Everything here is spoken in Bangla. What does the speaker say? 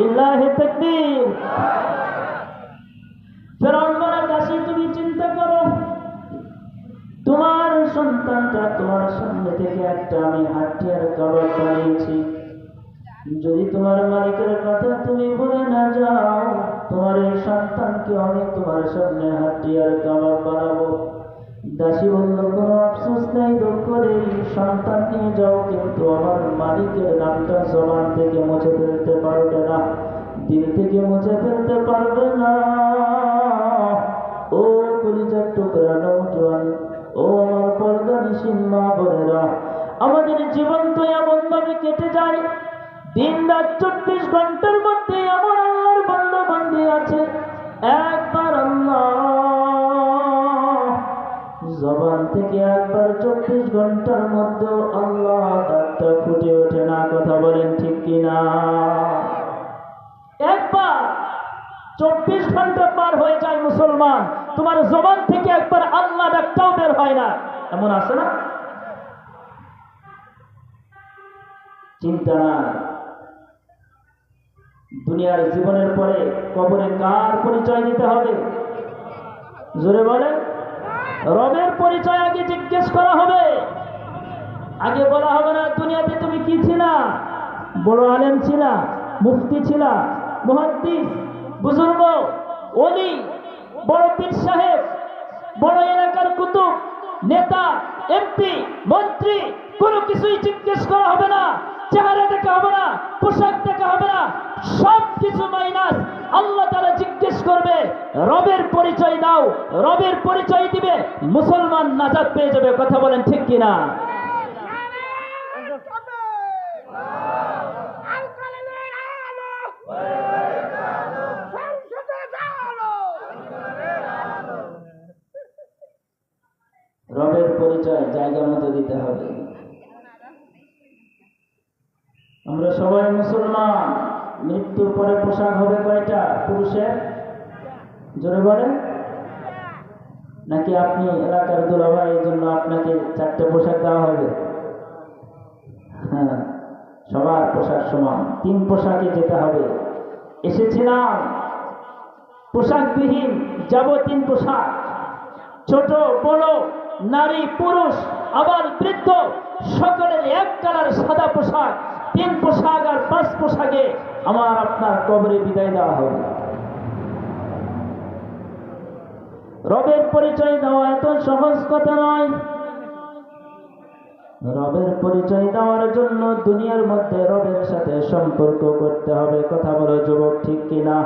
লিল্লাহি তাকবীর। ফেরাউন বলে, দাসী তুমি চিন্তা করো, তোমার সন্তানটা তোমার সামনে থেকে একটা আমি হাতিয়ার কাবাব বানিয়েছি, যদি তোমার মালিকের কথা তুমি ভুলে না যাও, তোমার এই সন্তানকে আমি তোমার সামনে হাতিয়ার কাবাব বানাবো। দাসী বলল, কোনো আফসোস নাই, দুঃখ নেই, সন্তান নিয়ে যাও, কিন্তু আমার মালিকের নামটা জবান থেকে মুছে ফেলতে পারবে না, দিল থেকে মুছে ফেলতে পারবে না। ও কলিজার টুকরা নওজোয়ান, ও আমার পর্দানিশীন মা বোনেরা, আমাদের জীবন তো এমন ভাবে কেটে যায়, দিন রাত 24 ঘন্টার মধ্যে আমার আল্লাহর বান্দা বান্দি আছে, একবার আল্লাহ জবান থেকে একবার 24 ঘন্টার মধ্যে আল্লাহ ডাকটা ফুটে ওঠে না। কথা বলেন ঠিক কিনা? একবার 24 ঘন্টা পার হয়ে যায় মুসলমান, তোমার জবান থেকে একবার আল্লাহ ডাকটাও বের হয় না, এমন আছে না? চিন্তা নাই, দুনিয়ার জীবনের পরে কবরে কার পরিচয় দিতে হবে? জোরে বলেন। রবের পরিচয় আগে জিজ্ঞেস করা হবে। আগে বলা হবে না দুনিয়াতে তুমি কি ছিলা, বড় আলেম ছিলা, মুফতি ছিলা, মুহাদ্দিস, বুজুর্গ, ওলি, বড় পীর সাহেব, বড় এলাকার কুতুব, নেতা, এমপি, মন্ত্রী, কোনো কিছুই জিজ্ঞেস করা হবে না। চেহারা দেখা হবে না, পোশাক দেখা হবে না, সব কিছু মাইনাস। আল্লাহ তাআলা জিজ্ঞেস করবে, রবের পরিচয় দাও, রবের পরিচয় দিবে, মুসলমান নাজাত পেয়ে যাবে। কথা বলেন ঠিক কিনা? রবের পরিচয় জায়গা মতো দিতে হবে। আমরা সবাই মুসলমান, মৃত্যুর পরে পোশাক হবে কয়টা পুরুষের? জোরে বলেন। নাকি আপনি এলাকার দুলাভাই, এই জন্য আপনাকে 4টে পোশাক দেওয়া হবে? হ্যাঁ, সবার পোশাক সমান, 3 পোশাকে যেতে হবে। এসেছিলাম পোশাকবিহীন, যাব 3 পোশাক, ছোট বড়, নারী পুরুষ, আবার বৃদ্ধ, সকলের এক কালার সাদা পোশাক, 3 পোশাক আর 5 পোশাকে আমার আপনার কবরে বিদায় দেওয়া হবে। রবের পরিচয় দেওয়া এত সহজ কথা নয়। রবের পরিচয় দেওয়ার জন্য দুনিয়ার মধ্যে রবের সাথে সম্পর্ক করতে হবে। কথা বলো যুবক, ঠিক কিনা?